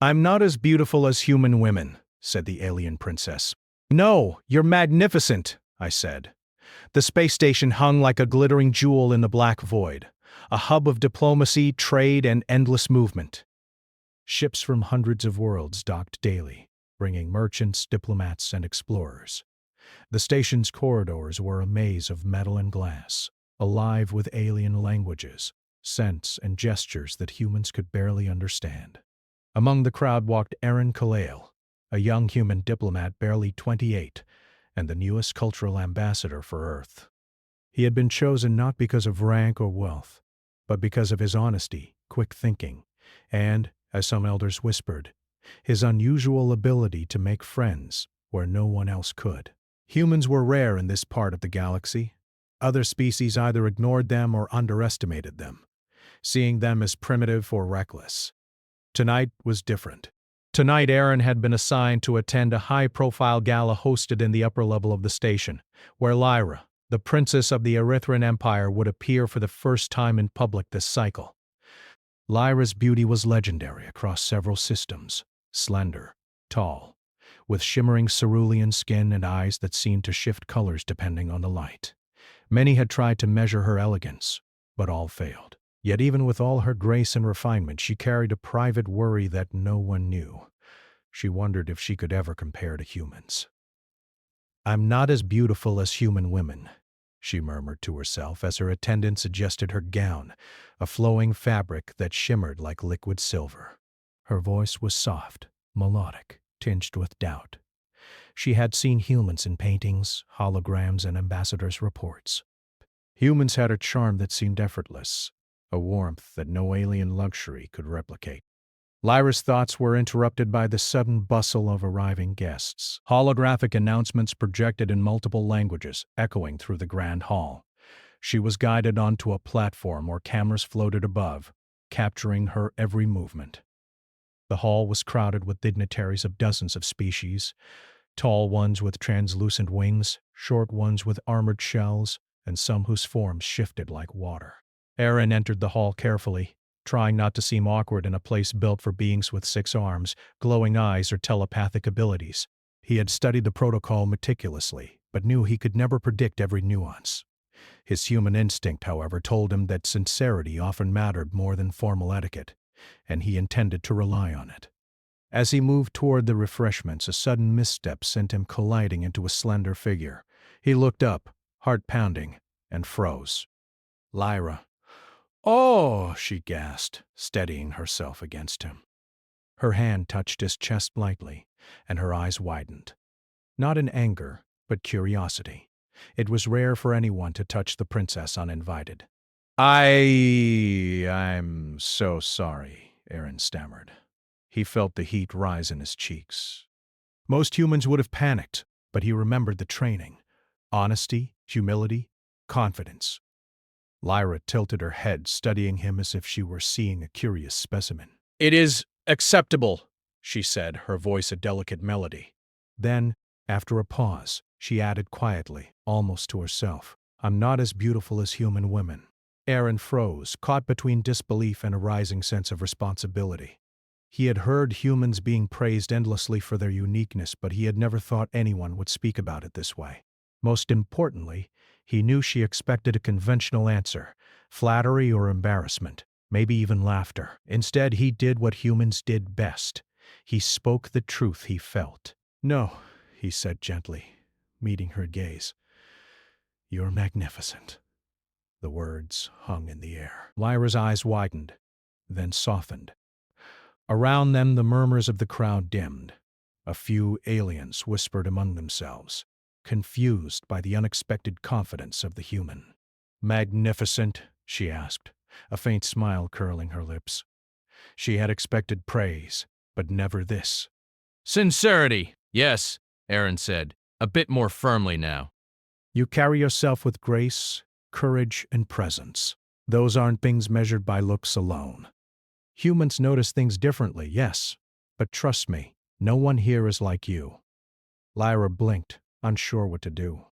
I'm not as beautiful as human women, said the alien princess. No, you're magnificent, I said. The space station hung like a glittering jewel in the black void, a hub of diplomacy, trade, and endless movement. Ships from hundreds of worlds docked daily, bringing merchants, diplomats, and explorers. The station's corridors were a maze of metal and glass, alive with alien languages, scents, and gestures that humans could barely understand. Among the crowd walked Aaron Kalale, a young human diplomat barely 28, and the newest cultural ambassador for Earth. He had been chosen not because of rank or wealth, but because of his honesty, quick thinking, and, as some elders whispered, his unusual ability to make friends where no one else could. Humans were rare in this part of the galaxy. Other species either ignored them or underestimated them, seeing them as primitive or reckless. Tonight was different. Tonight, Aaron had been assigned to attend a high-profile gala hosted in the upper level of the station, where Lyra, the princess of the Erythran Empire, would appear for the first time in public this cycle. Lyra's beauty was legendary across several systems, slender, tall, with shimmering cerulean skin and eyes that seemed to shift colors depending on the light. Many had tried to measure her elegance, but all failed. Yet even with all her grace and refinement, she carried a private worry that no one knew. She wondered if she could ever compare to humans. I'm not as beautiful as human women, she murmured to herself as her attendants adjusted her gown, a flowing fabric that shimmered like liquid silver. Her voice was soft, melodic, tinged with doubt. She had seen humans in paintings, holograms, and ambassadors' reports. Humans had a charm that seemed effortless, a warmth that no alien luxury could replicate. Lyra's thoughts were interrupted by the sudden bustle of arriving guests. Holographic announcements projected in multiple languages, echoing through the grand hall. She was guided onto a platform where cameras floated above, capturing her every movement. The hall was crowded with dignitaries of dozens of species, tall ones with translucent wings, short ones with armored shells, and some whose forms shifted like water. Aaron entered the hall carefully, trying not to seem awkward in a place built for beings with 6 arms, glowing eyes, or telepathic abilities. He had studied the protocol meticulously, but knew he could never predict every nuance. His human instinct, however, told him that sincerity often mattered more than formal etiquette, and he intended to rely on it. As he moved toward the refreshments, a sudden misstep sent him colliding into a slender figure. He looked up, heart pounding, and froze. Lyra. "Oh!" she gasped, steadying herself against him. Her hand touched his chest lightly, and her eyes widened. Not in anger, but curiosity. It was rare for anyone to touch the princess uninvited. I'm so sorry," Aaron stammered. He felt the heat rise in his cheeks. Most humans would have panicked, but he remembered the training. Honesty, humility, confidence. Lyra tilted her head, studying him as if she were seeing a curious specimen. "It is acceptable," she said, her voice a delicate melody. Then, after a pause, she added quietly, almost to herself, "I'm not as beautiful as human women." Aaron froze, caught between disbelief and a rising sense of responsibility. He had heard humans being praised endlessly for their uniqueness, but he had never thought anyone would speak about it this way. Most importantly, he knew she expected a conventional answer, flattery or embarrassment, maybe even laughter. Instead, he did what humans did best. He spoke the truth he felt. "No," he said gently, meeting her gaze. "You're magnificent." The words hung in the air. Lyra's eyes widened, then softened. Around them, the murmurs of the crowd dimmed. A few aliens whispered among themselves, confused by the unexpected confidence of the human. "Magnificent?" she asked, a faint smile curling her lips. She had expected praise, but never this. "Sincerity, yes," Aaron said, a bit more firmly now. "You carry yourself with grace, courage, and presence. Those aren't things measured by looks alone. Humans notice things differently, yes, but trust me, no one here is like you." Lyra blinked, unsure what to do.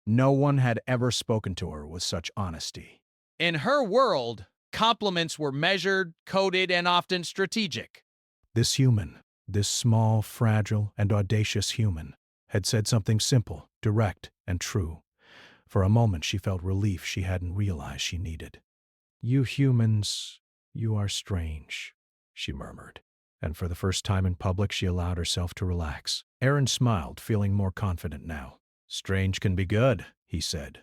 No one had ever spoken to her with such honesty. In her world, compliments were measured, coded, and often strategic. This human, this small, fragile, and audacious human, had said something simple, direct, and true. For a moment she felt relief she hadn't realized she needed. "You humans, you are strange," she murmured. And for the first time in public she allowed herself to relax. Aaron smiled, feeling more confident now. "Strange can be good," he said.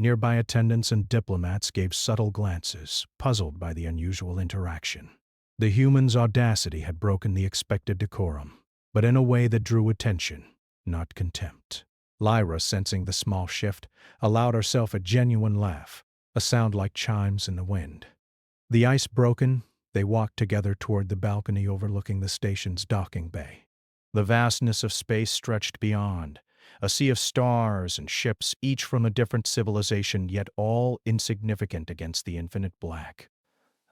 Nearby attendants and diplomats gave subtle glances, puzzled by the unusual interaction. The human's audacity had broken the expected decorum, but in a way that drew attention, not contempt. Lyra, sensing the small shift, allowed herself a genuine laugh, a sound like chimes in the wind. The ice broken, they walked together toward the balcony overlooking the station's docking bay. The vastness of space stretched beyond, a sea of stars and ships, each from a different civilization, yet all insignificant against the infinite black.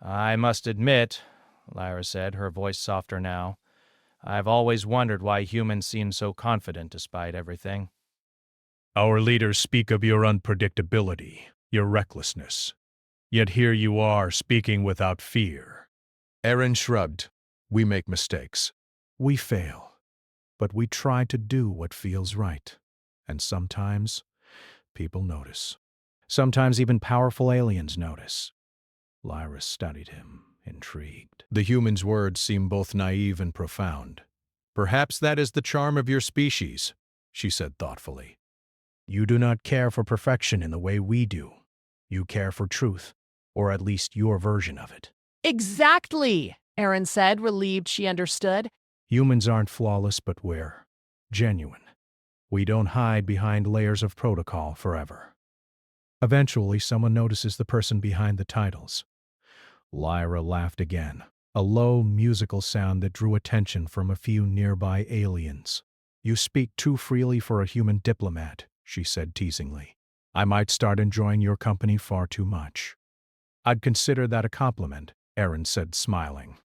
"I must admit," Lyra said, her voice softer now, "I've always wondered why humans seem so confident despite everything." "Our leaders speak of your unpredictability, your recklessness. Yet here you are, speaking without fear." Aaron shrugged. "We make mistakes. We fail. But we try to do what feels right. And sometimes, people notice. Sometimes even powerful aliens notice." Lyra studied him, intrigued. The human's words seemed both naive and profound. "Perhaps that is the charm of your species," she said thoughtfully. "You do not care for perfection in the way we do. You care for truth, or at least your version of it." "Exactly," Aaron said, relieved she understood. "Humans aren't flawless, but we're genuine. We don't hide behind layers of protocol forever." Eventually, someone notices the person behind the titles. Lyra laughed again, a low, musical sound that drew attention from a few nearby aliens. "You speak too freely for a human diplomat," she said teasingly. "I might start enjoying your company far too much." "I'd consider that a compliment," Aaron said, smiling.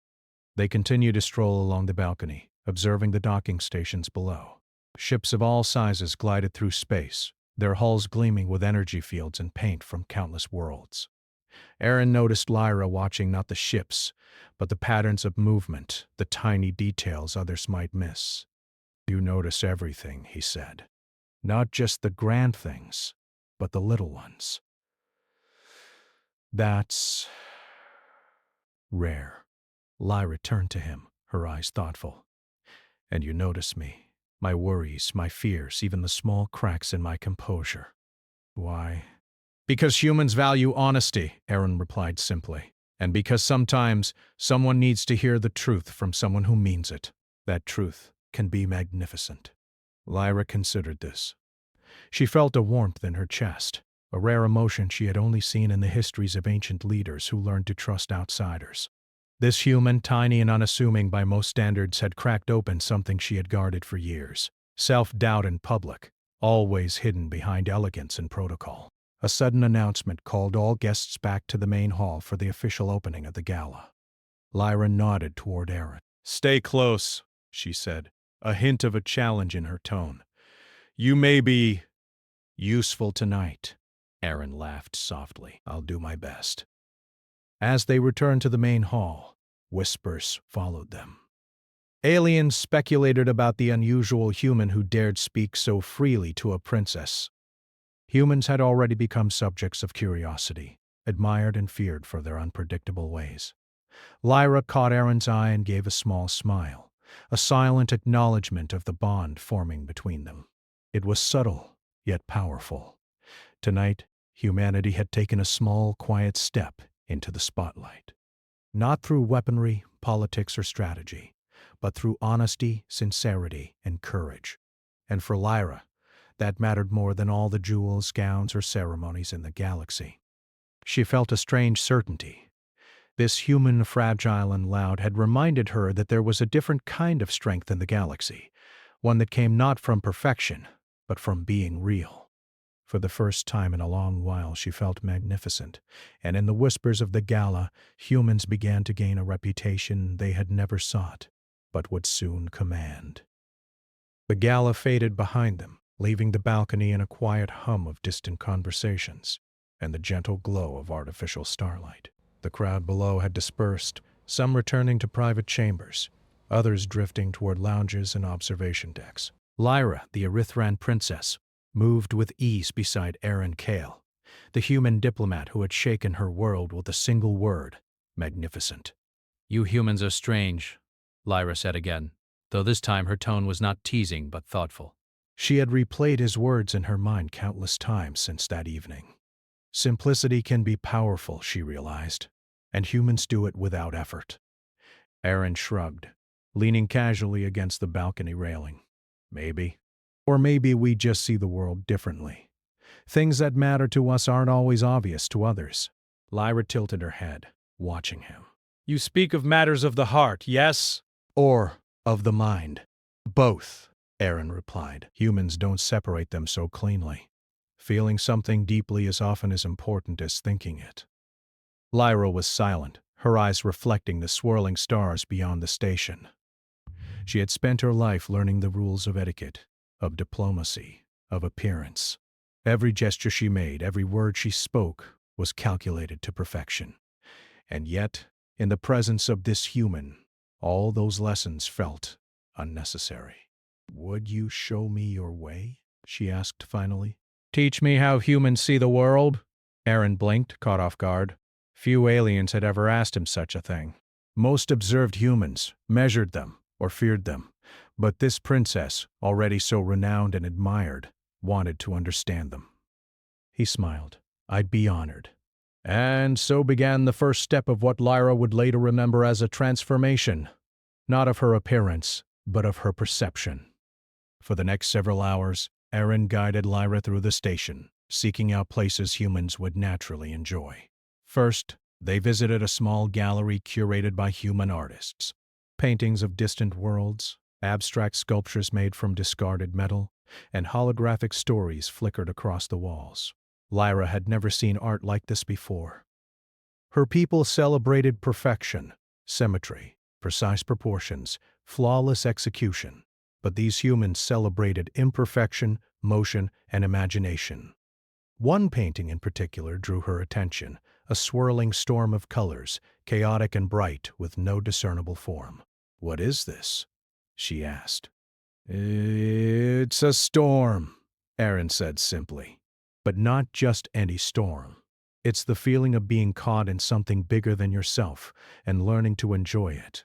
They continued to stroll along the balcony, observing the docking stations below. Ships of all sizes glided through space, their hulls gleaming with energy fields and paint from countless worlds. Aaron noticed Lyra watching not the ships, but the patterns of movement, the tiny details others might miss. "You notice everything," he said. "Not just the grand things, but the little ones. That's rare." Lyra turned to him, her eyes thoughtful. "And you notice me, my worries, my fears, even the small cracks in my composure. Why?" "Because humans value honesty," Aaron replied simply. "And because sometimes someone needs to hear the truth from someone who means it. That truth can be magnificent." Lyra considered this. She felt a warmth in her chest, a rare emotion she had only seen in the histories of ancient leaders who learned to trust outsiders. This human, tiny and unassuming by most standards, had cracked open something she had guarded for years. Self-doubt in public, always hidden behind elegance and protocol. A sudden announcement called all guests back to the main hall for the official opening of the gala. Lyra nodded toward Aaron. "Stay close," she said, a hint of a challenge in her tone. "You may be useful tonight." Aaron laughed softly. "I'll do my best." As they returned to the main hall, whispers followed them. Aliens speculated about the unusual human who dared speak so freely to a princess. Humans had already become subjects of curiosity, admired and feared for their unpredictable ways. Lyra caught Aaron's eye and gave a small smile, a silent acknowledgement of the bond forming between them. It was subtle, yet powerful. Tonight, humanity had taken a small, quiet step into the spotlight. Not through weaponry, politics, or strategy, but through honesty, sincerity, and courage. And for Lyra, that mattered more than all the jewels, gowns, or ceremonies in the galaxy. She felt a strange certainty. This human, fragile and loud, had reminded her that there was a different kind of strength in the galaxy, one that came not from perfection, but from being real. For the first time in a long while she felt magnificent, and in the whispers of the gala, humans began to gain a reputation they had never sought, but would soon command. The gala faded behind them, leaving the balcony in a quiet hum of distant conversations and the gentle glow of artificial starlight. The crowd below had dispersed, some returning to private chambers, others drifting toward lounges and observation decks. Lyra, the Erythran princess, moved with ease beside Aaron Kale, the human diplomat who had shaken her world with a single word: magnificent. You humans are strange, Lyra said again, though this time her tone was not teasing but thoughtful. She had replayed his words in her mind countless times since that evening. Simplicity can be powerful, she realized, and humans do it without effort. Aaron shrugged, leaning casually against the balcony railing. Maybe. Or maybe we just see the world differently. Things that matter to us aren't always obvious to others. Lyra tilted her head, watching him. You speak of matters of the heart, yes? Or of the mind? Both, Aaron replied. Humans don't separate them so cleanly. Feeling something deeply is often as important as thinking it. Lyra was silent, her eyes reflecting the swirling stars beyond the station. She had spent her life learning the rules of etiquette, of diplomacy, of appearance. Every gesture she made, every word she spoke, was calculated to perfection. And yet, in the presence of this human, all those lessons felt unnecessary. Would you show me your way? She asked finally. Teach me how humans see the world? Aaron blinked, caught off guard. Few aliens had ever asked him such a thing. Most observed humans, measured them, or feared them. But this princess, already so renowned and admired, wanted to understand them. He smiled. I'd be honored. And so began the first step of what Lyra would later remember as a transformation, not of her appearance, but of her perception. For the next several hours, Aaron guided Lyra through the station, seeking out places humans would naturally enjoy. First, they visited a small gallery curated by human artists. Paintings of distant worlds, abstract sculptures made from discarded metal, and holographic stories flickered across the walls. Lyra had never seen art like this before. Her people celebrated perfection, symmetry, precise proportions, flawless execution. But these humans celebrated imperfection, motion, and imagination. One painting in particular drew her attention, a swirling storm of colors, chaotic and bright, with no discernible form. What is this? She asked. It's a storm, Aaron said simply. But not just any storm. It's the feeling of being caught in something bigger than yourself and learning to enjoy it.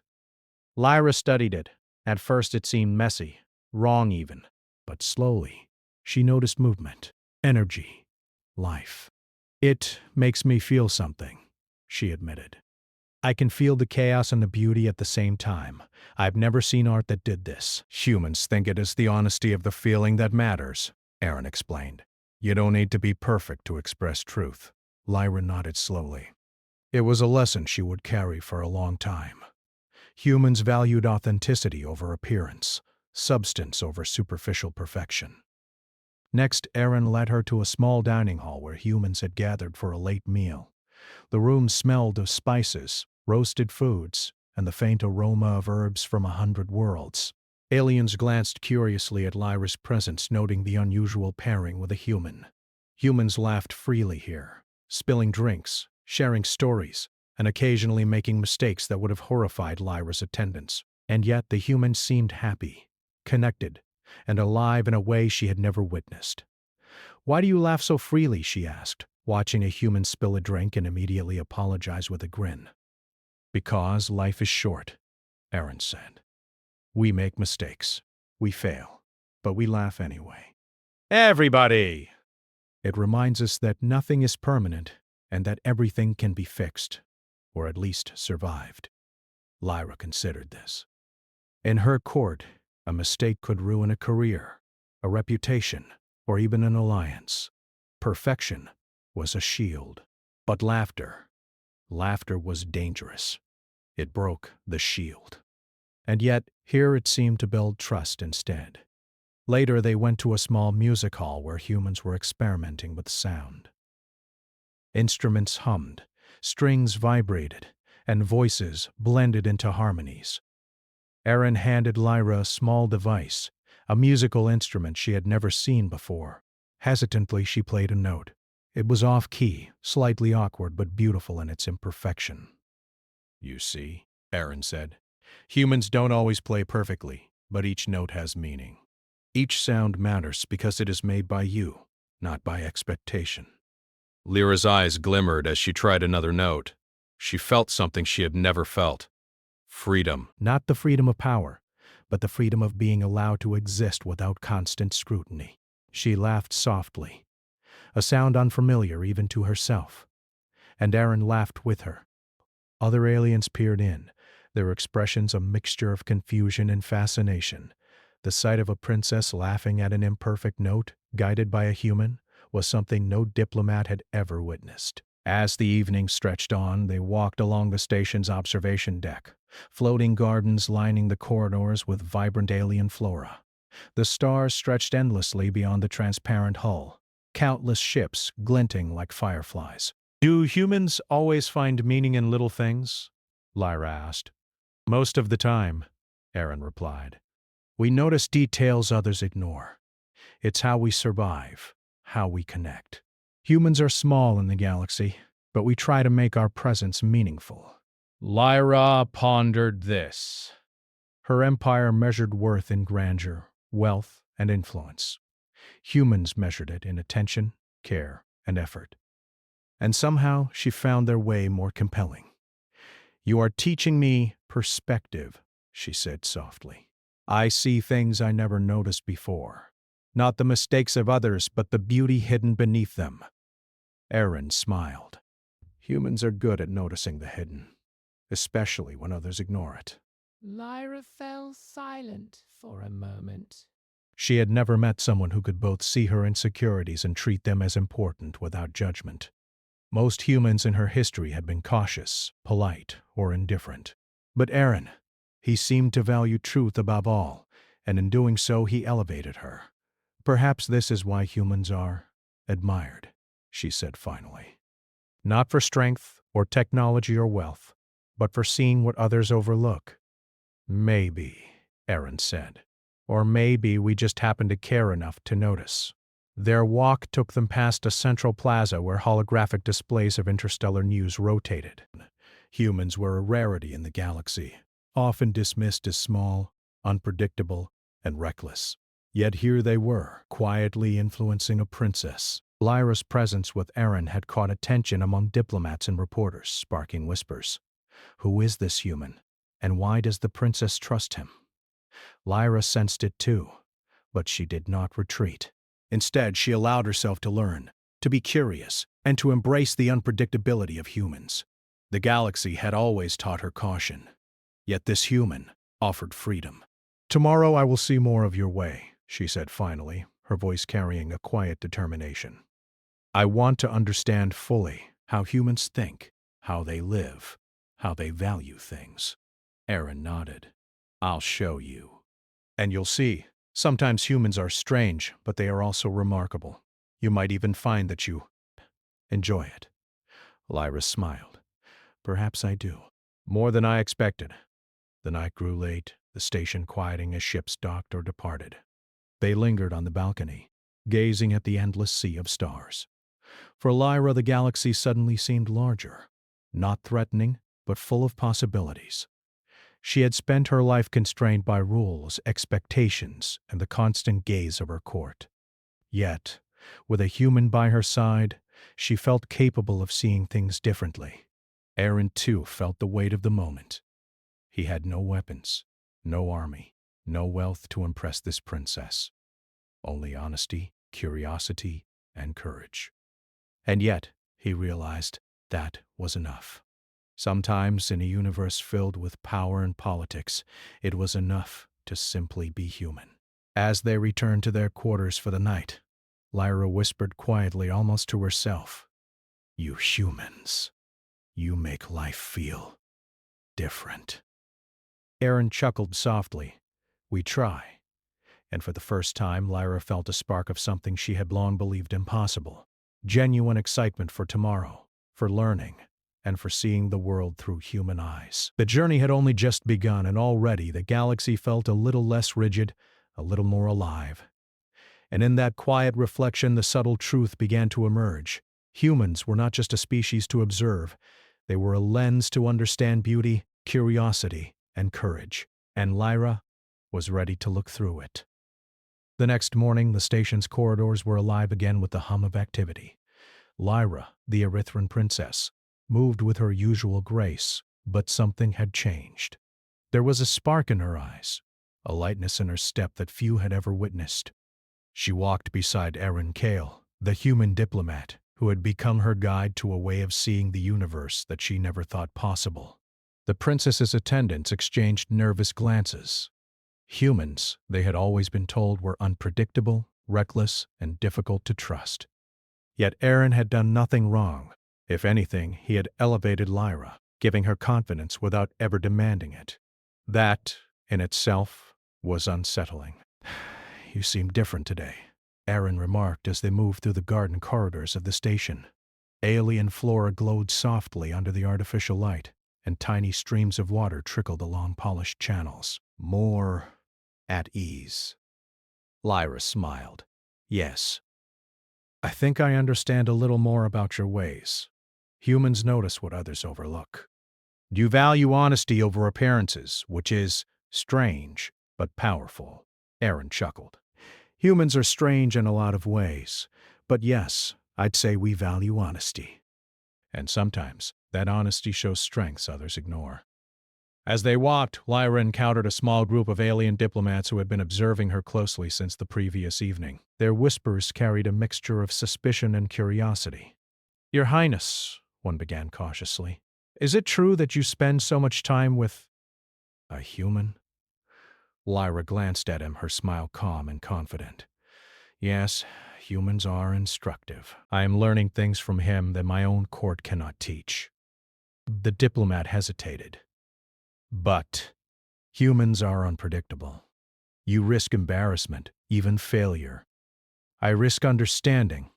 Lyra studied it. At first it seemed messy, wrong even. But slowly, she noticed movement, energy, life. It makes me feel something, she admitted. I can feel the chaos and the beauty at the same time. I've never seen art that did this. Humans think it is the honesty of the feeling that matters, Aaron explained. You don't need to be perfect to express truth. Lyra nodded slowly. It was a lesson she would carry for a long time. Humans valued authenticity over appearance, substance over superficial perfection. Next, Aaron led her to a small dining hall where humans had gathered for a late meal. The room smelled of spices, roasted foods, and the faint aroma of herbs from 100 worlds. Aliens glanced curiously at Lyra's presence, noting the unusual pairing with a human. Humans laughed freely here, spilling drinks, sharing stories, and occasionally making mistakes that would have horrified Lyra's attendants. And yet the humans seemed happy, connected, and alive in a way she had never witnessed. Why do you laugh so freely? She asked, watching a human spill a drink and immediately apologize with a grin. Because life is short, Aaron said. We make mistakes. We fail. But we laugh anyway. Everybody! It reminds us that nothing is permanent and that everything can be fixed, or at least survived. Lyra considered this. In her court, a mistake could ruin a career, a reputation, or even an alliance. Perfection was a shield. But laughter was dangerous. It broke the shield. And yet, here it seemed to build trust instead. Later, they went to a small music hall where humans were experimenting with sound. Instruments hummed, strings vibrated, and voices blended into harmonies. Aaron handed Lyra a small device, a musical instrument she had never seen before. Hesitantly, she played a note. It was off-key, slightly awkward, but beautiful in its imperfection. You see, Aaron said, Humans don't always play perfectly, but each note has meaning. Each sound matters because it is made by you, not by expectation. Lyra's eyes glimmered as she tried another note. She felt something she had never felt. Freedom. Not the freedom of power, but the freedom of being allowed to exist without constant scrutiny. She laughed softly, a sound unfamiliar even to herself, and Aaron laughed with her. Other aliens peered in, their expressions a mixture of confusion and fascination. The sight of a princess laughing at an imperfect note, guided by a human, was something no diplomat had ever witnessed. As the evening stretched on, they walked along the station's observation deck, floating gardens lining the corridors with vibrant alien flora. The stars stretched endlessly beyond the transparent hull, countless ships glinting like fireflies. "Do humans always find meaning in little things?" Lyra asked. "Most of the time," Aaron replied. "We notice details others ignore. It's how we survive, how we connect. Humans are small in the galaxy, but we try to make our presence meaningful." Lyra pondered this. Her empire measured worth in grandeur, wealth, and influence. Humans measured it in attention, care, and effort. And somehow she found their way more compelling. "You are teaching me perspective," she said softly. "I see things I never noticed before. Not the mistakes of others, but the beauty hidden beneath them." Aaron smiled. Humans are good at noticing the hidden, especially when others ignore it. Lyra fell silent for a moment. She had never met someone who could both see her insecurities and treat them as important without judgment. Most humans in her history had been cautious, polite, or indifferent. But Aaron, he seemed to value truth above all, and in doing so he elevated her. "Perhaps this is why humans are admired," she said finally. "Not for strength or technology or wealth, but for seeing what others overlook." "Maybe," Aaron said. "Or maybe we just happen to care enough to notice." Their walk took them past a central plaza where holographic displays of interstellar news rotated. Humans were a rarity in the galaxy, often dismissed as small, unpredictable, and reckless. Yet here they were, quietly influencing a princess. Lyra's presence with Aaron had caught attention among diplomats and reporters, sparking whispers. Who is this human, and why does the princess trust him? Lyra sensed it too, but she did not retreat. Instead, she allowed herself to learn, to be curious, and to embrace the unpredictability of humans. The galaxy had always taught her caution, yet this human offered freedom. "Tomorrow I will see more of your way," she said finally, her voice carrying a quiet determination. "I want to understand fully how humans think, how they live, how they value things." Aaron nodded. "I'll show you. And you'll see. Sometimes humans are strange, but they are also remarkable. You might even find that you enjoy it." Lyra smiled. "Perhaps I do. More than I expected." The night grew late, the station quieting as ships docked or departed. They lingered on the balcony, gazing at the endless sea of stars. For Lyra, the galaxy suddenly seemed larger, not threatening, but full of possibilities. She had spent her life constrained by rules, expectations, and the constant gaze of her court. Yet, with a human by her side, she felt capable of seeing things differently. Aaron, too, felt the weight of the moment. He had no weapons, no army, no wealth to impress this princess. Only honesty, curiosity, and courage. And yet, he realized, that was enough. Sometimes, in a universe filled with power and politics, it was enough to simply be human. As they returned to their quarters for the night, Lyra whispered quietly, almost to herself, "You humans, you make life feel different." Aaron chuckled softly. "We try." And for the first time, Lyra felt a spark of something she had long believed impossible. Genuine excitement for tomorrow, for learning, and for seeing the world through human eyes. The journey had only just begun, and already the galaxy felt a little less rigid, a little more alive. And in that quiet reflection, the subtle truth began to emerge. Humans were not just a species to observe. They were a lens to understand beauty, curiosity, and courage, and Lyra was ready to look through it. The next morning, the station's corridors were alive again with the hum of activity. Lyra, the Erythran princess, moved with her usual grace, but something had changed. There was a spark in her eyes, a lightness in her step that few had ever witnessed. She walked beside Aaron Kale, the human diplomat, who had become her guide to a way of seeing the universe that she never thought possible. The princess's attendants exchanged nervous glances. Humans, they had always been told, were unpredictable, reckless, and difficult to trust. Yet Aaron had done nothing wrong. If anything, he had elevated Lyra, giving her confidence without ever demanding it. That, in itself, was unsettling. "You seem different today," Aaron remarked as they moved through the garden corridors of the station. Alien flora glowed softly under the artificial light, and tiny streams of water trickled along polished channels. "More at ease." Lyra smiled. "Yes. I think I understand a little more about your ways. Humans notice what others overlook. You value honesty over appearances, which is strange but powerful." Aaron chuckled. "Humans are strange in a lot of ways, but yes, I'd say we value honesty. And sometimes that honesty shows strengths others ignore." As they walked, Lyra encountered a small group of alien diplomats who had been observing her closely since the previous evening. Their whispers carried a mixture of suspicion and curiosity. "Your Highness," one began cautiously, "is it true that you spend so much time with a human?" Lyra glanced at him, her smile calm and confident. "Yes, humans are instructive. I am learning things from him that my own court cannot teach." The diplomat hesitated. "But humans are unpredictable. You risk embarrassment, even failure." "I risk understanding,"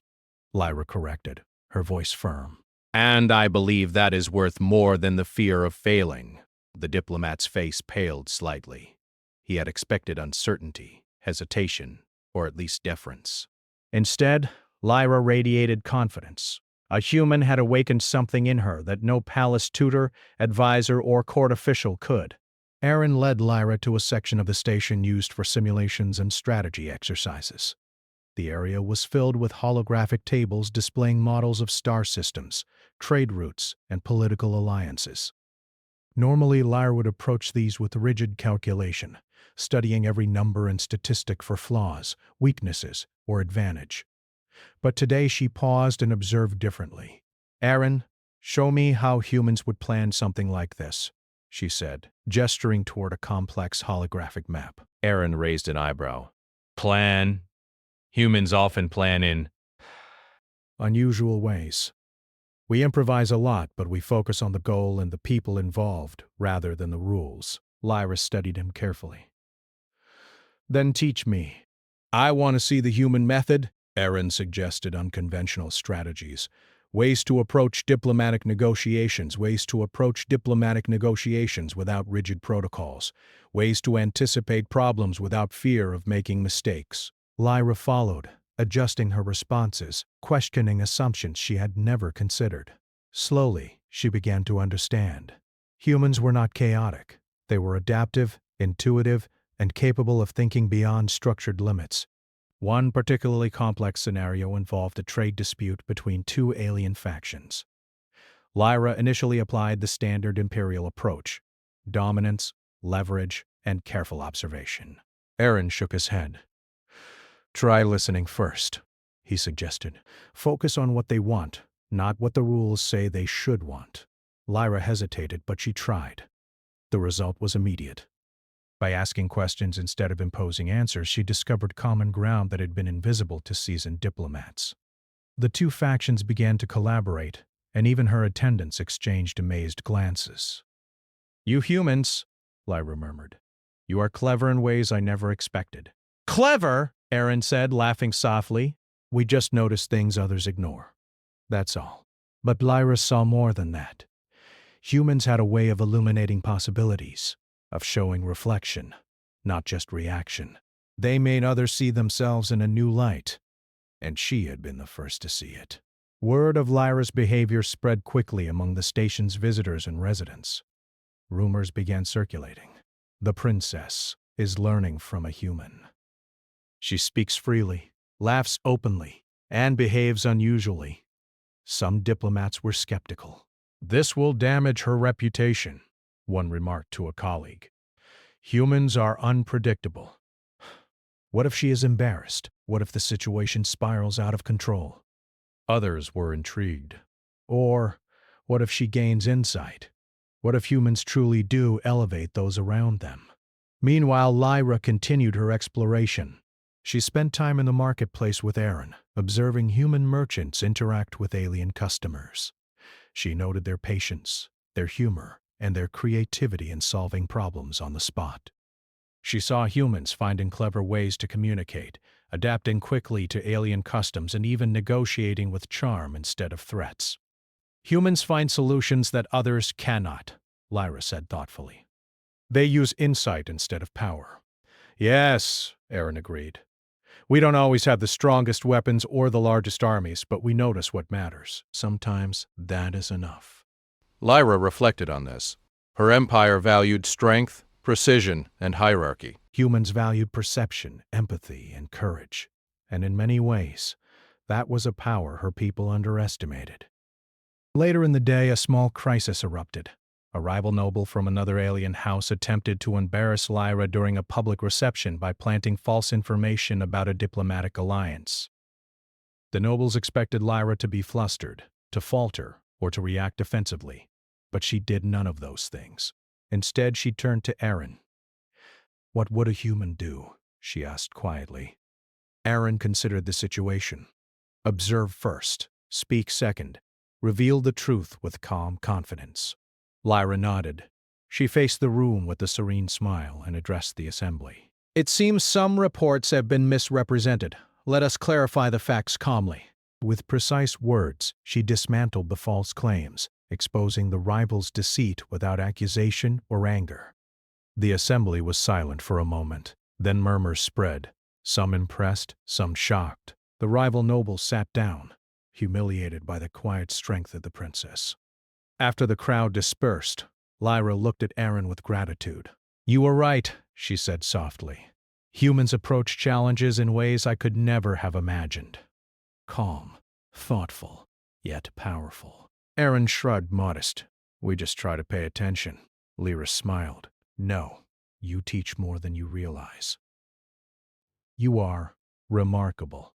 Lyra corrected, her voice firm. "And I believe that is worth more than the fear of failing." The diplomat's face paled slightly. He had expected uncertainty, hesitation, or at least deference. Instead, Lyra radiated confidence. A human had awakened something in her that no palace tutor, advisor, or court official could. Aaron led Lyra to a section of the station used for simulations and strategy exercises. The area was filled with holographic tables displaying models of star systems, trade routes, and political alliances. Normally, Lyra would approach these with rigid calculation, studying every number and statistic for flaws, weaknesses, or advantage. But today she paused and observed differently. "Aaron, show me how humans would plan something like this," she said, gesturing toward a complex holographic map. Aaron raised an eyebrow. "Plan? Humans often plan in unusual ways. We improvise a lot, but we focus on the goal and the people involved rather than the rules." Lyra studied him carefully. "Then teach me." "I want to see the human method," Aaron suggested unconventional strategies. Ways to approach diplomatic negotiations without rigid protocols. Ways to anticipate problems without fear of making mistakes. Lyra followed, adjusting her responses, questioning assumptions she had never considered. Slowly, she began to understand. Humans were not chaotic. They were adaptive, intuitive, and capable of thinking beyond structured limits. One particularly complex scenario involved a trade dispute between two alien factions. Lyra initially applied the standard Imperial approach: dominance, leverage, and careful observation. Aaron shook his head. "Try listening first," he suggested. "Focus on what they want, not what the rules say they should want." Lyra hesitated, but she tried. The result was immediate. By asking questions instead of imposing answers, she discovered common ground that had been invisible to seasoned diplomats. The two factions began to collaborate, and even her attendants exchanged amazed glances. "You humans," Lyra murmured. "You are clever in ways I never expected." "Clever?" Aaron said, laughing softly. "We just notice things others ignore. That's all." But Lyra saw more than that. Humans had a way of illuminating possibilities, of showing reflection, not just reaction. They made others see themselves in a new light, and she had been the first to see it. Word of Lyra's behavior spread quickly among the station's visitors and residents. Rumors began circulating. The princess is learning from a human. She speaks freely, laughs openly, and behaves unusually. Some diplomats were skeptical. This will damage her reputation, one remarked to a colleague. Humans are unpredictable. What if she is embarrassed? What if the situation spirals out of control? Others were intrigued. Or, what if she gains insight? What if humans truly do elevate those around them? Meanwhile, Lyra continued her exploration. She spent time in the marketplace with Aaron, observing human merchants interact with alien customers. She noted their patience, their humor, and their creativity in solving problems on the spot. She saw humans finding clever ways to communicate, adapting quickly to alien customs, and even negotiating with charm instead of threats. Humans find solutions that others cannot, Lyra said thoughtfully. They use insight instead of power. Yes, Aaron agreed. We don't always have the strongest weapons or the largest armies, but we notice what matters. Sometimes that is enough. Lyra reflected on this. Her empire valued strength, precision, and hierarchy. Humans valued perception, empathy, and courage. And in many ways, that was a power her people underestimated. Later in the day, a small crisis erupted. A rival noble from another alien house attempted to embarrass Lyra during a public reception by planting false information about a diplomatic alliance. The nobles expected Lyra to be flustered, to falter, or to react defensively, but she did none of those things. Instead, she turned to Aaron. "What would a human do?" she asked quietly. Aaron considered the situation. Observe first, speak second, reveal the truth with calm confidence. Lyra nodded. She faced the room with a serene smile and addressed the assembly. "It seems some reports have been misrepresented. Let us clarify the facts calmly." With precise words, she dismantled the false claims, exposing the rival's deceit without accusation or anger. The assembly was silent for a moment. Then murmurs spread, some impressed, some shocked. The rival noble sat down, humiliated by the quiet strength of the princess. After the crowd dispersed, Lyra looked at Aaron with gratitude. "You were right," she said softly. "Humans approach challenges in ways I could never have imagined. Calm, thoughtful, yet powerful." Aaron shrugged, modest. "We just try to pay attention." Lyra smiled. "No, you teach more than you realize. You are remarkable."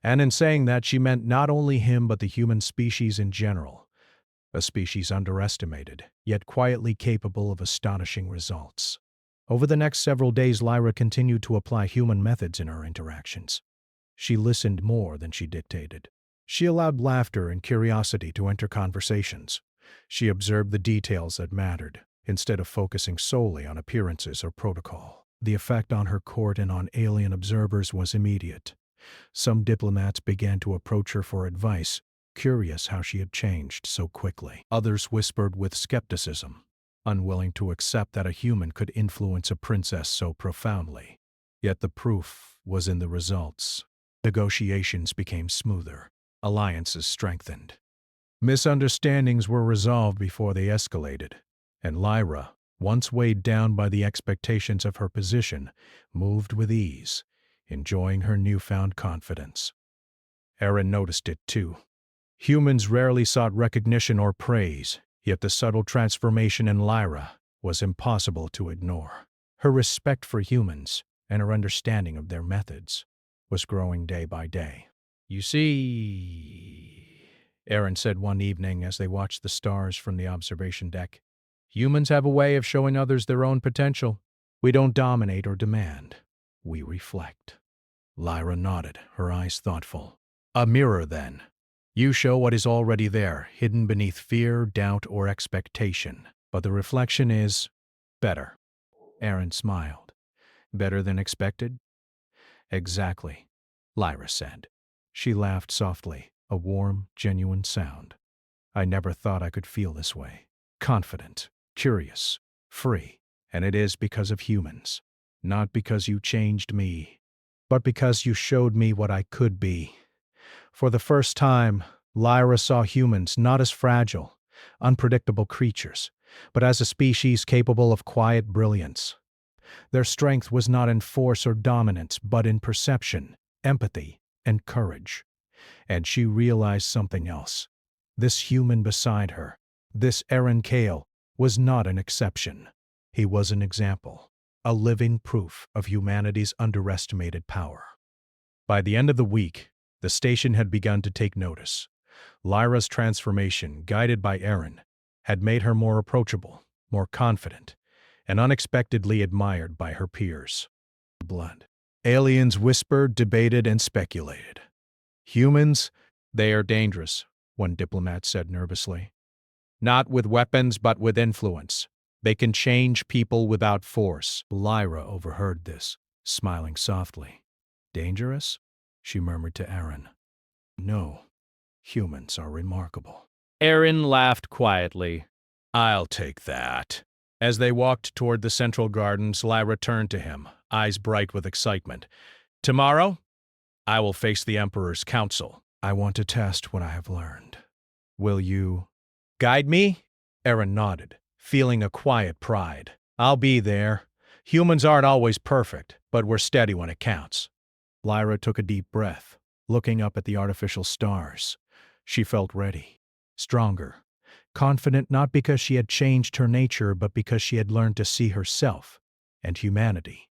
And in saying that, she meant not only him but the human species in general. A species underestimated, yet quietly capable of astonishing results. Over the next several days, Lyra continued to apply human methods in her interactions. She listened more than she dictated. She allowed laughter and curiosity to enter conversations. She observed the details that mattered, instead of focusing solely on appearances or protocol. The effect on her court and on alien observers was immediate. Some diplomats began to approach her for advice, curious how she had changed so quickly. Others whispered with skepticism, unwilling to accept that a human could influence a princess so profoundly. Yet the proof was in the results. Negotiations became smoother. Alliances strengthened. Misunderstandings were resolved before they escalated, and Lyra, once weighed down by the expectations of her position, moved with ease, enjoying her newfound confidence. Aaron noticed it too. Humans rarely sought recognition or praise, yet the subtle transformation in Lyra was impossible to ignore. Her respect for humans and her understanding of their methods was growing day by day. "You see," Aaron said one evening as they watched the stars from the observation deck, "humans have a way of showing others their own potential. We don't dominate or demand. We reflect." Lyra nodded, her eyes thoughtful. "A mirror, then. You show what is already there, hidden beneath fear, doubt, or expectation. But the reflection is better." Aaron smiled. "Better than expected?" "Exactly," Lyra said. She laughed softly, a warm, genuine sound. "I never thought I could feel this way. Confident, curious, free. And it is because of humans. Not because you changed me, but because you showed me what I could be." For the first time, Lyra saw humans not as fragile, unpredictable creatures, but as a species capable of quiet brilliance. Their strength was not in force or dominance, but in perception, empathy, and courage. And she realized something else. This human beside her, this Aaron Kale, was not an exception. He was an example, a living proof of humanity's underestimated power. By the end of the week, the station had begun to take notice. Lyra's transformation, guided by Aaron, had made her more approachable, more confident, and unexpectedly admired by her peers. Blood. Aliens whispered, debated, and speculated. Humans, they are dangerous, one diplomat said nervously. Not with weapons, but with influence. They can change people without force. Lyra overheard this, smiling softly. Dangerous? She murmured to Aaron. No, humans are remarkable. Aaron laughed quietly. I'll take that. As they walked toward the central gardens, Lyra turned to him, eyes bright with excitement. Tomorrow, I will face the Emperor's council. I want to test what I have learned. Will you guide me? Aaron nodded, feeling a quiet pride. I'll be there. Humans aren't always perfect, but we're steady when it counts. Lyra took a deep breath, looking up at the artificial stars. She felt ready, stronger, confident not because she had changed her nature, but because she had learned to see herself and humanity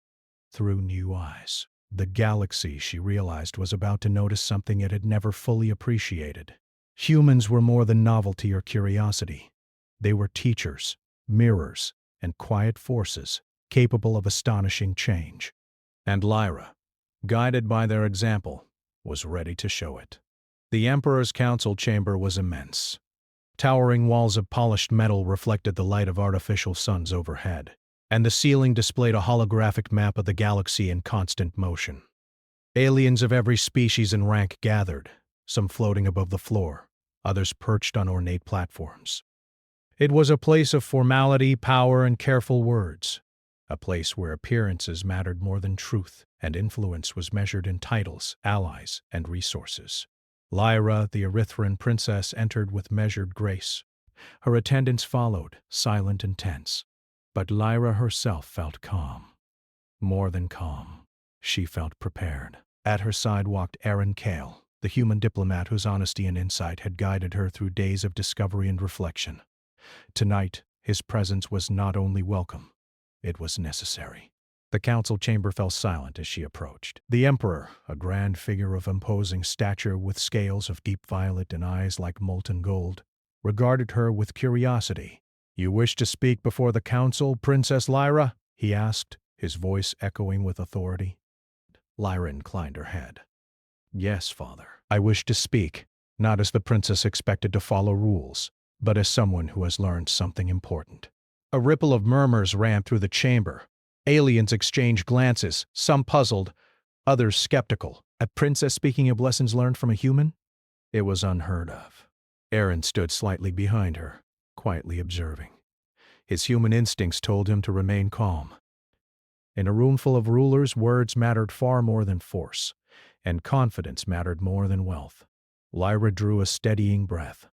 through new eyes. The galaxy, she realized, was about to notice something it had never fully appreciated. Humans were more than novelty or curiosity. They were teachers, mirrors, and quiet forces capable of astonishing change. And Lyra, guided by their example, was ready to show it. The Emperor's council chamber was immense. Towering walls of polished metal reflected the light of artificial suns overhead, and the ceiling displayed a holographic map of the galaxy in constant motion. Aliens of every species and rank gathered, some floating above the floor, others perched on ornate platforms. It was a place of formality, power, and careful words, a place where appearances mattered more than truth, and influence was measured in titles, allies, and resources. Lyra, the Erythran princess, entered with measured grace. Her attendants followed, silent and tense. But Lyra herself felt calm. More than calm. She felt prepared. At her side walked Aaron Kale, the human diplomat whose honesty and insight had guided her through days of discovery and reflection. Tonight, his presence was not only welcome, it was necessary. The council chamber fell silent as she approached. The Emperor, a grand figure of imposing stature with scales of deep violet and eyes like molten gold, regarded her with curiosity. You wish to speak before the council, Princess Lyra? He asked, his voice echoing with authority. Lyra inclined her head. Yes, Father. I wish to speak, not as the princess expected to follow rules, but as someone who has learned something important. A ripple of murmurs ran through the chamber. Aliens exchanged glances, some puzzled, others skeptical. A princess speaking of lessons learned from a human? It was unheard of. Aaron stood slightly behind her, quietly observing. His human instincts told him to remain calm. In a room full of rulers, words mattered far more than force, and confidence mattered more than wealth. Lyra drew a steadying breath.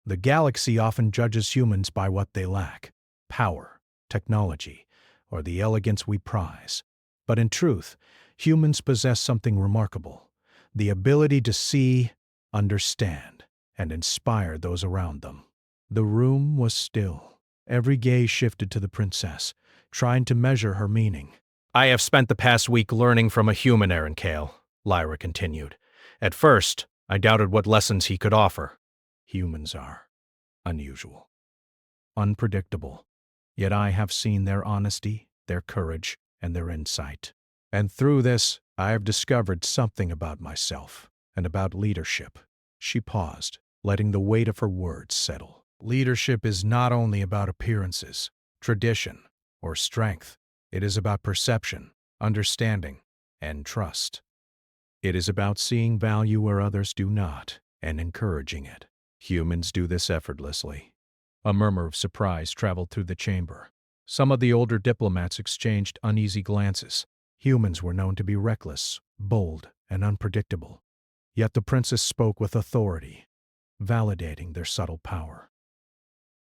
The galaxy often judges humans by what they lack: power, technology, or the elegance we prize. But in truth, humans possess something remarkable: the ability to see, understand, and inspire those around them. The room was still. Every gaze shifted to the princess, trying to measure her meaning. I have spent the past week learning from a human, Aaron Kale, Lyra continued. At first, I doubted what lessons he could offer. Humans are unusual, unpredictable. Yet I have seen their honesty, their courage, and their insight. And through this, I have discovered something about myself and about leadership. She paused, letting the weight of her words settle. Leadership is not only about appearances, tradition, or strength. It is about perception, understanding, and trust. It is about seeing value where others do not, and encouraging it. Humans do this effortlessly. A murmur of surprise traveled through the chamber. Some of the older diplomats exchanged uneasy glances. Humans were known to be reckless, bold, and unpredictable. Yet the princess spoke with authority, validating their subtle power.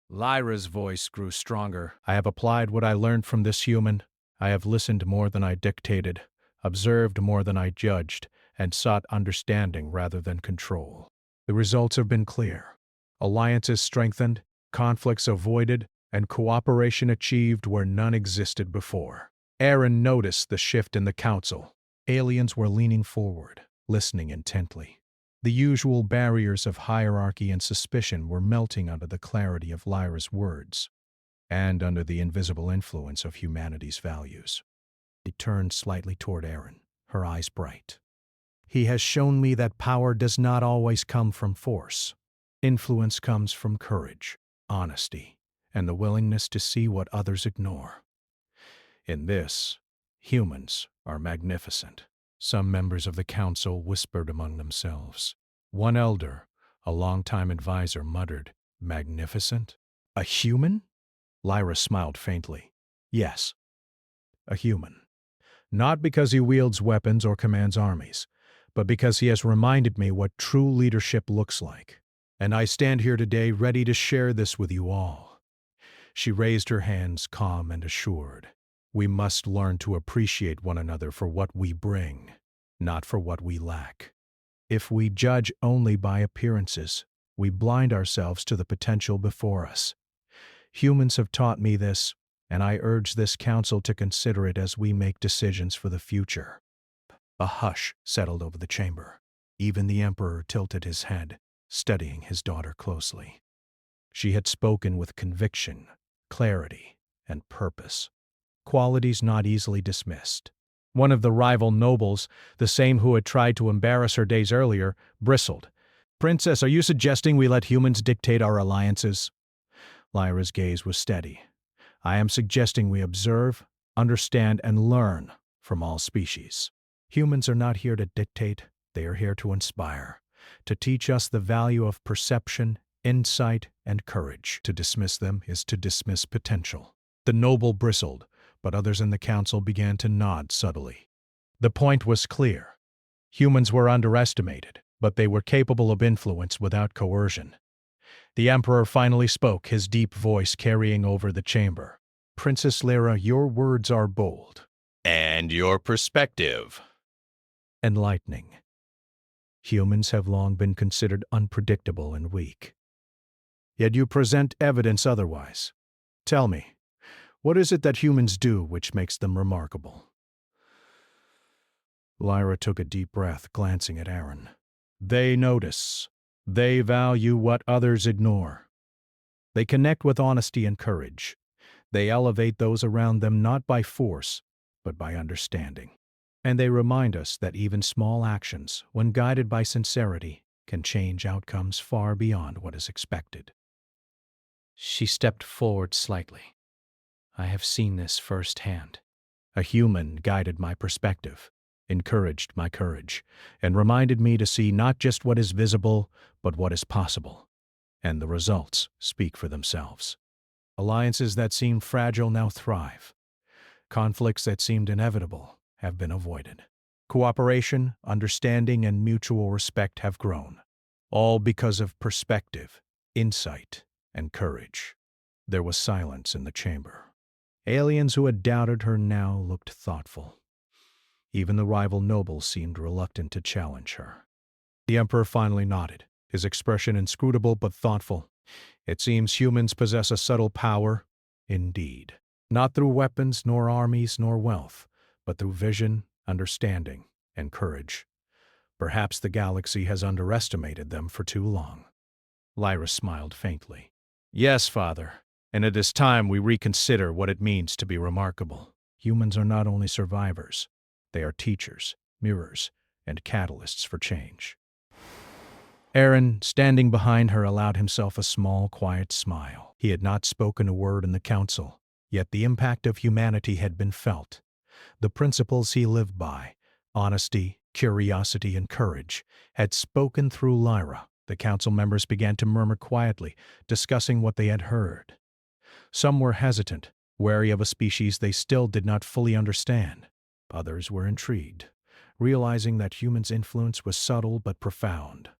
Lyra's voice grew stronger. I have applied what I learned from this human. I have listened more than I dictated, observed more than I judged, and sought understanding rather than control. The results have been clear. Alliances strengthened, conflicts avoided, and cooperation achieved where none existed before. Aaron noticed the shift in the council. Aliens were leaning forward, listening intently. The usual barriers of hierarchy and suspicion were melting under the clarity of Lyra's words, and under the invisible influence of humanity's values. She turned slightly toward Aaron, her eyes bright. He has shown me that power does not always come from force. Influence comes from courage, honesty, and the willingness to see what others ignore. In this, humans are magnificent. Some members of the council whispered among themselves. One elder, a longtime advisor, muttered, "Magnificent? A human?" Lyra smiled faintly. "Yes, a human. Not because he wields weapons or commands armies, but because he has reminded me what true leadership looks like. And I stand here today ready to share this with you all." She raised her hands, calm and assured. "We must learn to appreciate one another for what we bring, not for what we lack. If we judge only by appearances, we blind ourselves to the potential before us. Humans have taught me this, and I urge this council to consider it as we make decisions for the future." A hush settled over the chamber. Even the Emperor tilted his head, studying his daughter closely. She had spoken with conviction, clarity, and purpose, qualities not easily dismissed. One of the rival nobles, the same who had tried to embarrass her days earlier, bristled. "Princess, are you suggesting we let humans dictate our alliances?" Lyra's gaze was steady. "I am suggesting we observe, understand, and learn from all species. Humans are not here to dictate, they are here to inspire, to teach us the value of perception, insight, and courage. To dismiss them is to dismiss potential." The noble bristled, but others in the council began to nod subtly. The point was clear. Humans were underestimated, but they were capable of influence without coercion. The Emperor finally spoke, his deep voice carrying over the chamber. "Princess Lyra, your words are bold. And your perspective. Enlightening. Humans have long been considered unpredictable and weak. Yet you present evidence otherwise. Tell me, what is it that humans do which makes them remarkable?" Lyra took a deep breath, glancing at Aaron. "They notice. They value what others ignore. They connect with honesty and courage. They elevate those around them not by force, but by understanding. And they remind us that even small actions, when guided by sincerity, can change outcomes far beyond what is expected." She stepped forward slightly. "I have seen this firsthand. A human guided my perspective, encouraged my courage, and reminded me to see not just what is visible, but what is possible. And the results speak for themselves. Alliances that seemed fragile now thrive. Conflicts that seemed inevitable have been avoided. Cooperation, understanding, and mutual respect have grown, all because of perspective, insight, and courage." There was silence in the chamber. Aliens who had doubted her now looked thoughtful. Even the rival nobles seemed reluctant to challenge her. The Emperor finally nodded, his expression inscrutable but thoughtful. "It seems humans possess a subtle power, indeed. Not through weapons, nor armies, nor wealth, but through vision, understanding, and courage. Perhaps the galaxy has underestimated them for too long." Lyra smiled faintly. "Yes, Father, and it is time we reconsider what it means to be remarkable. Humans are not only survivors, they are teachers, mirrors, and catalysts for change." Aaron, standing behind her, allowed himself a small, quiet smile. He had not spoken a word in the council, yet the impact of humanity had been felt. The principles he lived by, honesty, curiosity, and courage, had spoken through Lyra. The council members began to murmur quietly, discussing what they had heard. Some were hesitant, wary of a species they still did not fully understand. Others were intrigued, realizing that humans' influence was subtle but profound.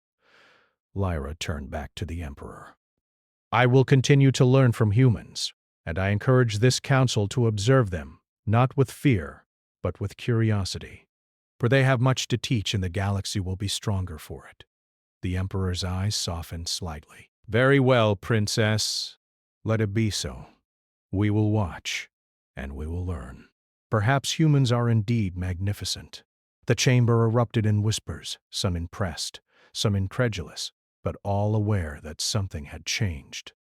Lyra turned back to the Emperor. I will continue to learn from humans, and I encourage this council to observe them, not with fear, but with curiosity. For they have much to teach and the galaxy will be stronger for it. The Emperor's eyes softened slightly. Very well, Princess. Let it be so. We will watch, and we will learn. Perhaps humans are indeed magnificent. The chamber erupted in whispers, some impressed, some incredulous, but all aware that something had changed.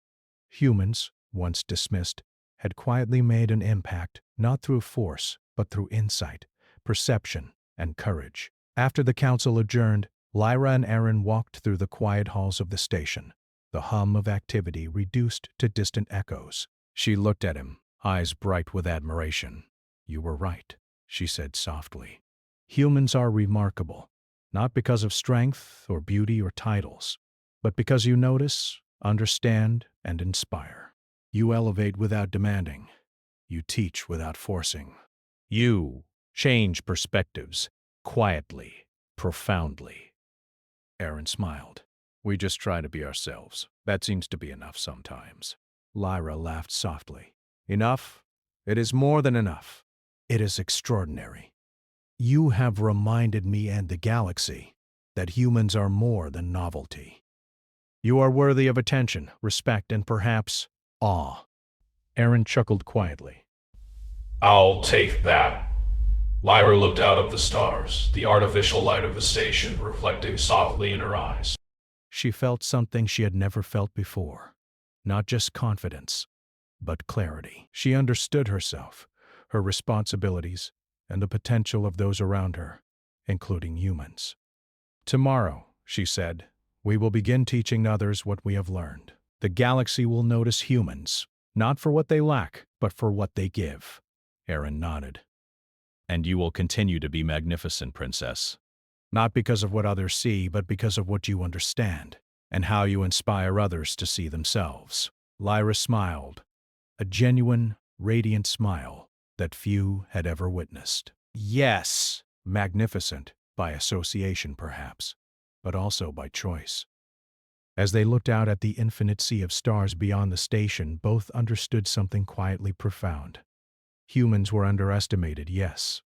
Humans, once dismissed, had quietly made an impact, not through force, but through insight, perception, and courage. After the council adjourned, Lyra and Aaron walked through the quiet halls of the station. The hum of activity reduced to distant echoes. She looked at him, eyes bright with admiration. You were right, she said softly. Humans are remarkable, not because of strength or beauty or titles, but because you notice, understand, and inspire. You elevate without demanding. You teach without forcing. You change perspectives, quietly, profoundly. Aaron smiled. We just try to be ourselves. That seems to be enough sometimes. Lyra laughed softly. Enough? It is more than enough. It is extraordinary. You have reminded me and the galaxy that humans are more than novelty. You are worthy of attention, respect, and perhaps awe. Aaron chuckled quietly. I'll take that. Lyra looked out at the stars, the artificial light of the station reflecting softly in her eyes. She felt something she had never felt before. Not just confidence, but clarity. She understood herself, her responsibilities, and the potential of those around her, including humans. Tomorrow, she said, we will begin teaching others what we have learned. The galaxy will notice humans, not for what they lack, but for what they give. Aaron nodded. And you will continue to be magnificent, Princess. Not because of what others see, but because of what you understand, and how you inspire others to see themselves. Lyra smiled, a genuine, radiant smile that few had ever witnessed. Yes, magnificent, by association perhaps, but also by choice. As they looked out at the infinite sea of stars beyond the station, both understood something quietly profound. Humans were underestimated, yes,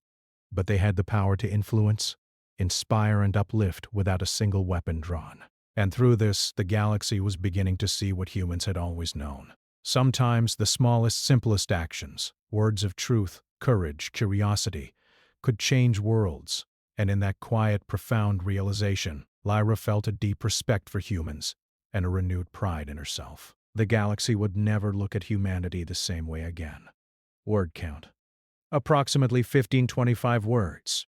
but they had the power to influence, inspire, and uplift without a single weapon drawn. And through this, the galaxy was beginning to see what humans had always known. Sometimes the smallest, simplest actions, words of truth, courage, curiosity, could change worlds, and in that quiet, profound realization, Lyra felt a deep respect for humans and a renewed pride in herself. The galaxy would never look at humanity the same way again. Word count. Approximately 1525 words.